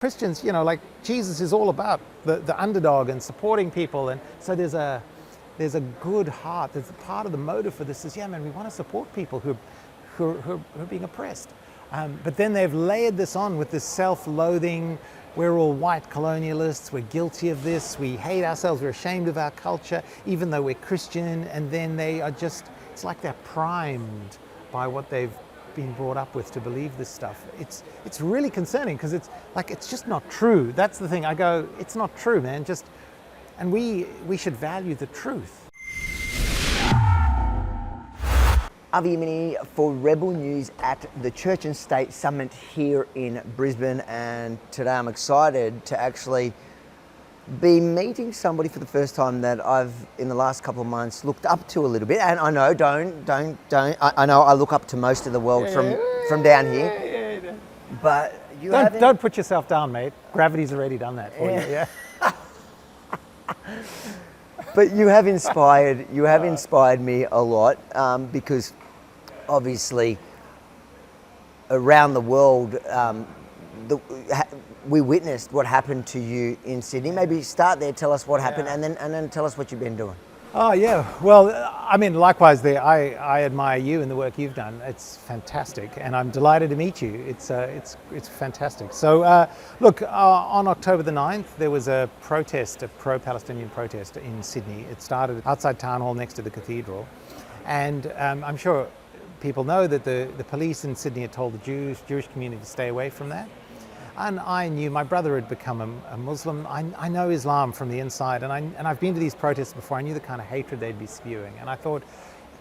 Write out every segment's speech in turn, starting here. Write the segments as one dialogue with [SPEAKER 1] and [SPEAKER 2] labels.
[SPEAKER 1] Christians, like Jesus is all about the underdog and supporting people, and so there's a good heart. There's a part of the motive for this is, yeah, man, we want to support people who are being oppressed. But then they've layered this on with this self-loathing. We're all white colonialists. We're guilty of this. We hate ourselves. We're ashamed of our culture, even though we're Christian. And then they are it's like they're primed by what they've been brought up with to believe this stuff. It's really concerning because it's just not true. That's the thing. I go, it's not true, man. And we should value the truth.
[SPEAKER 2] Avi Yemeni for Rebel News at the Church and State Summit here in Brisbane, and today I'm excited to actually be meeting somebody for the first time that I've, in the last couple of months, looked up to a little bit. And I know, I know I look up to most of the world from down here.
[SPEAKER 1] Yeah.
[SPEAKER 2] But
[SPEAKER 1] don't put yourself down, mate. Gravity's already done that for you. Yeah.
[SPEAKER 2] But you have inspired me a lot because obviously around the world we witnessed what happened to you in Sydney. Maybe start there, tell us what happened, and then tell us what you've been doing.
[SPEAKER 1] Oh yeah, well, I mean, likewise there. I admire you and the work you've done. It's fantastic, and I'm delighted to meet you. It's fantastic. So look, on October the 9th, there was a protest, a pro-Palestinian protest in Sydney. It started outside Town Hall next to the cathedral, and I'm sure people know that the police in Sydney had told the Jewish community to stay away from that. And I knew my brother had become a Muslim. I know Islam from the inside, and I've been to these protests before. I knew the kind of hatred they'd be spewing, and I thought,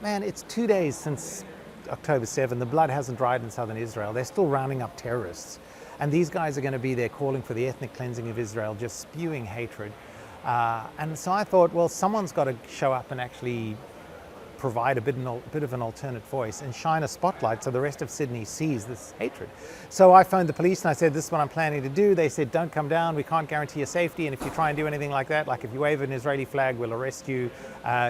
[SPEAKER 1] man, it's 2 days since October 7. The blood hasn't dried in southern Israel. They're still rounding up terrorists, and these guys are going to be there calling for the ethnic cleansing of Israel, just spewing hatred. And so I thought, well, someone's got to show up and actually provide a bit of an alternate voice and shine a spotlight so the rest of Sydney sees this hatred. So I phoned the police and I said, this is what I'm planning to do. They said, don't come down, we can't guarantee your safety, and if you try and do anything like that, like if you wave an Israeli flag, we'll arrest you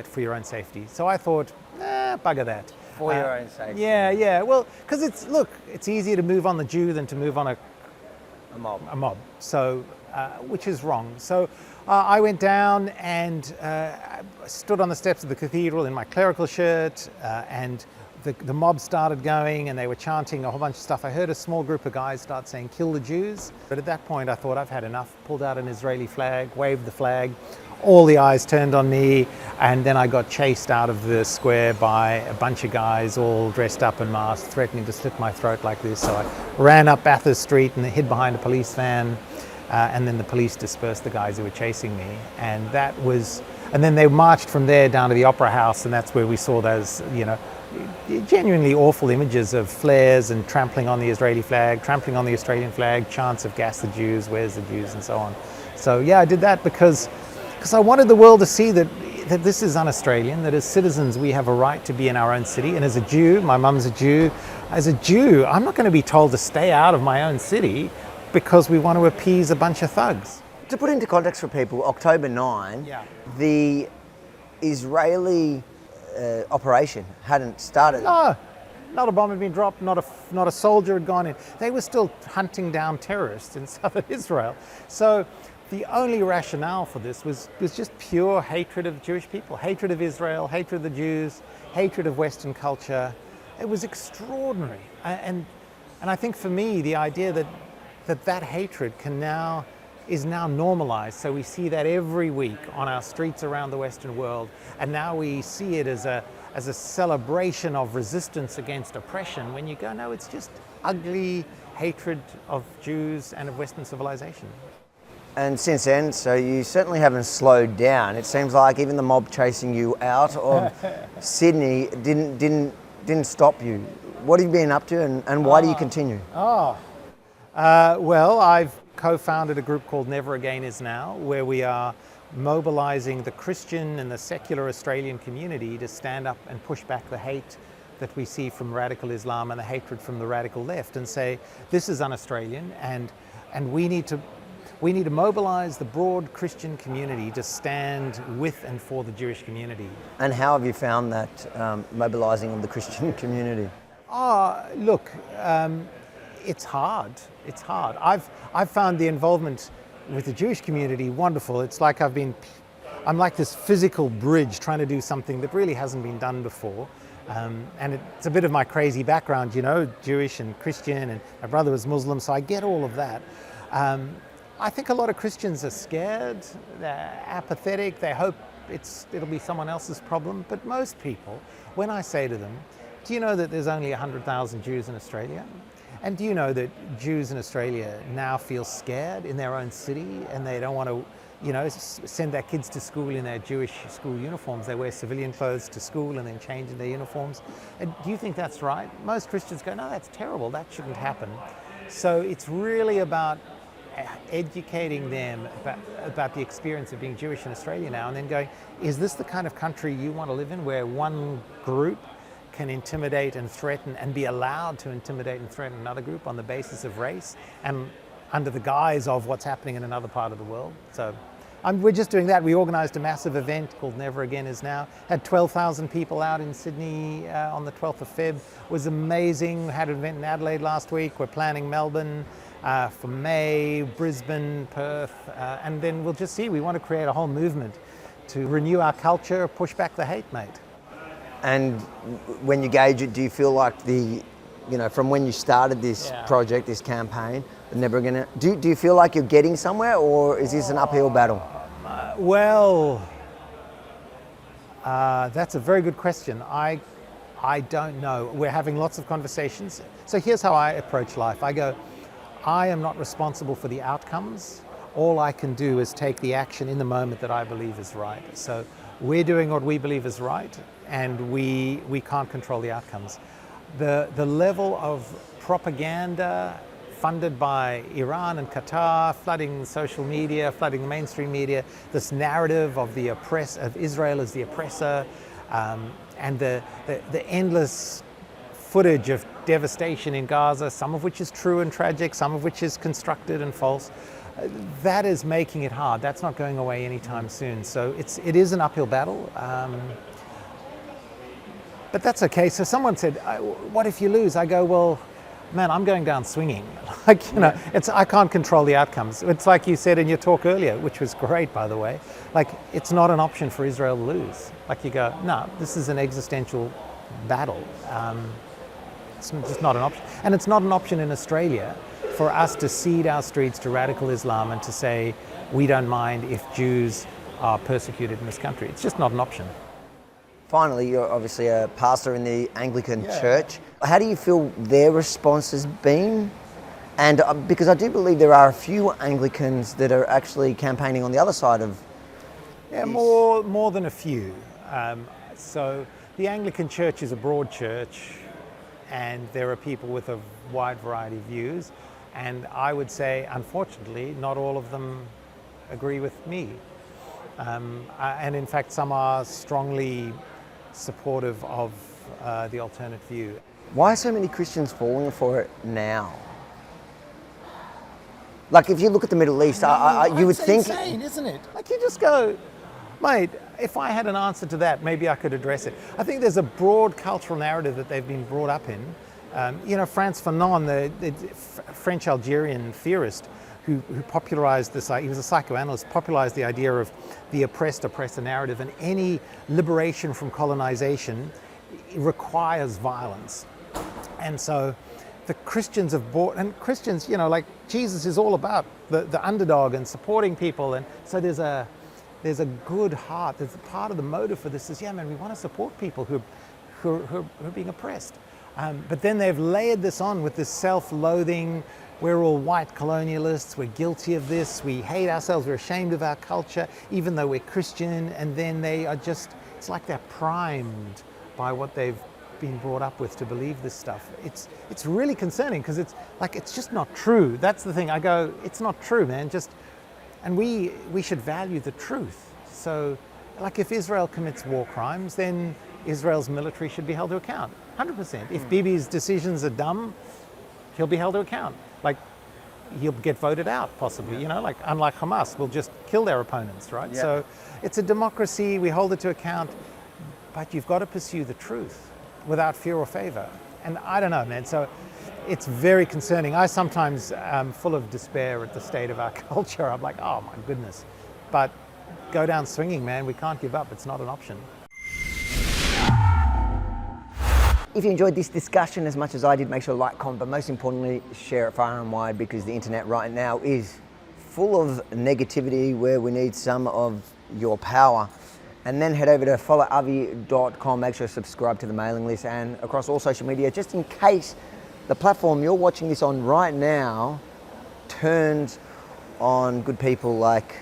[SPEAKER 1] for your own safety. So I thought, bugger that.
[SPEAKER 2] For your own safety.
[SPEAKER 1] Yeah, well, because it's easier to move on the Jew than to move on a mob. So, which is wrong. So I went down and stood on the steps of the cathedral in my clerical shirt, and the mob started going and they were chanting a whole bunch of stuff. I heard a small group of guys start saying, kill the Jews. But at that point I thought, I've had enough. Pulled out an Israeli flag, waved the flag. All the eyes turned on me, and then I got chased out of the square by a bunch of guys all dressed up and masked, threatening to slit my throat like this. So I ran up Bathurst Street and hid behind a police van. And then the police dispersed the guys who were chasing me, and then they marched from there down to the Opera House, and that's where we saw those, genuinely awful images of flares and trampling on the Israeli flag, trampling on the Australian flag, chants of gas the Jews, where's the Jews, and so on. So yeah, I did that because I wanted the world to see that this is un-Australian, that as citizens we have a right to be in our own city, and as a Jew, my mum's a Jew, as a Jew, I'm not going to be told to stay out of my own city because we want to appease a bunch of thugs.
[SPEAKER 2] To put into context for people, October 9, the Israeli operation hadn't started.
[SPEAKER 1] No, not a bomb had been dropped, not a soldier had gone in. They were still hunting down terrorists in southern Israel. So the only rationale for this was just pure hatred of Jewish people, hatred of Israel, hatred of the Jews, hatred of Western culture. It was extraordinary. And I think for me, the idea that hatred is now normalized. So we see that every week on our streets around the Western world, and now we see it as a celebration of resistance against oppression, when you go, no, it's just ugly hatred of Jews and of Western civilization.
[SPEAKER 2] And since then, so you certainly haven't slowed down. It seems like even the mob chasing you out of Sydney didn't stop you. What have you been up to, and why do you continue?
[SPEAKER 1] Well, I've co-founded a group called Never Again Is Now, where we are mobilizing the Christian and the secular Australian community to stand up and push back the hate that we see from radical Islam and the hatred from the radical left, and say, this is un-Australian, and we need to mobilize the broad Christian community to stand with and for the Jewish community.
[SPEAKER 2] And how have you found that mobilizing of the Christian community?
[SPEAKER 1] Look, It's hard. It's hard. I've found the involvement with the Jewish community wonderful. It's like I'm like this physical bridge trying to do something that really hasn't been done before. And it's a bit of my crazy background, you know, Jewish and Christian, and my brother was Muslim, so I get all of that. I think a lot of Christians are scared, they're apathetic, they hope it'll be someone else's problem. But most people, when I say to them, do you know that there's only 100,000 Jews in Australia? And do you know that Jews in Australia now feel scared in their own city, and they don't want to, you know, send their kids to school in their Jewish school uniforms? They wear civilian clothes to school and then change in their uniforms. And do you think that's right? Most Christians go, no, that's terrible, that shouldn't happen. So it's really about educating them about the experience of being Jewish in Australia now, and then going, is this the kind of country you want to live in, where one group can intimidate and threaten and be allowed to intimidate and threaten another group on the basis of race and under the guise of what's happening in another part of the world? So we're just doing that. We organised a massive event called Never Again Is Now. Had 12,000 people out in Sydney on the 12th of Feb. It was amazing. We had an event in Adelaide last week. We're planning Melbourne for May, Brisbane, Perth, and then we'll just see. We want to create a whole movement to renew our culture, push back the hate, mate.
[SPEAKER 2] And when you gauge it, do you feel like from when you started this project, this campaign, Never Again, do you feel like you're getting somewhere, or is this an uphill battle?
[SPEAKER 1] That's a very good question. I don't know. We're having lots of conversations. So here's how I approach life. I go, I am not responsible for the outcomes. All I can do is take the action in the moment that I believe is right. So we're doing what we believe is right, and we can't control the outcomes. The level of propaganda funded by Iran and Qatar, flooding social media, flooding the mainstream media, this narrative of of Israel as the oppressor, and the endless footage of devastation in Gaza, some of which is true and tragic, some of which is constructed and false. That is making it hard. That's not going away anytime soon. So it is an uphill battle. But that's okay. So someone said, what if you lose? I go, well, man, I'm going down swinging. I can't control the outcomes. It's like you said in your talk earlier, which was great, by the way. Like, it's not an option for Israel to lose. Like, you go, no, this is an existential battle. It's just not an option. And it's not an option in Australia for us to cede our streets to radical Islam and to say, we don't mind if Jews are persecuted in this country. It's just not an option.
[SPEAKER 2] Finally, you're obviously a pastor in the Anglican Church. How do you feel their response has been? And because I do believe there are a few Anglicans that are actually campaigning on the other side of this.
[SPEAKER 1] More than a few. So the Anglican Church is a broad church, and there are people with a wide variety of views. And I would say, unfortunately, not all of them agree with me. And in fact, some are strongly supportive of the alternate view.
[SPEAKER 2] Why are so many Christians falling for it now? Like, if you look at the Middle East, you would think...
[SPEAKER 1] It's insane, isn't it? Like, you just go, mate, if I had an answer to that, maybe I could address it. I think there's a broad cultural narrative that they've been brought up in. Frantz Fanon, the French-Algerian theorist, who popularized this, he was a psychoanalyst, popularized the idea of the oppressor narrative, and any liberation from colonization requires violence. And so the Christians have bought, and Christians, like Jesus is all about the underdog and supporting people, and so there's a good heart. There's a part of the motive for this is, we want to support people who are being oppressed. But then they've layered this on with this self-loathing. We're all white colonialists, we're guilty of this, we hate ourselves, we're ashamed of our culture, even though we're Christian, and then they are just, it's like they're primed by what they've been brought up with to believe this stuff. It's really concerning, because it's just not true. That's the thing. I go, it's not true, man. And we should value the truth. So, like, if Israel commits war crimes, then Israel's military should be held to account, 100%. If Bibi's decisions are dumb, he'll be held to account. Like, he'll get voted out, possibly, unlike Hamas, will just kill their opponents, right? Yeah. So it's a democracy, we hold it to account, but you've got to pursue the truth without fear or favor. And I don't know, man. So it's very concerning. I sometimes am full of despair at the state of our culture. I'm like, oh my goodness. But go down swinging, man. We can't give up. It's not an option.
[SPEAKER 2] If you enjoyed this discussion as much as I did, make sure to like, comment, but most importantly, share it far and wide, because the internet right now is full of negativity where we need some of your power. And then head over to followavi.com, make sure to subscribe to the mailing list and across all social media, just in case the platform you're watching this on right now turns on good people like,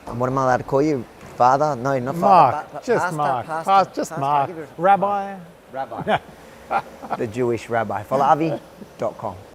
[SPEAKER 2] what am I allowed to call you? Father? No, not
[SPEAKER 1] Mark,
[SPEAKER 2] father.
[SPEAKER 1] just Mark. Just Mark. Rabbi.
[SPEAKER 2] Rabbi. The Jewish rabbi. Followavi.com.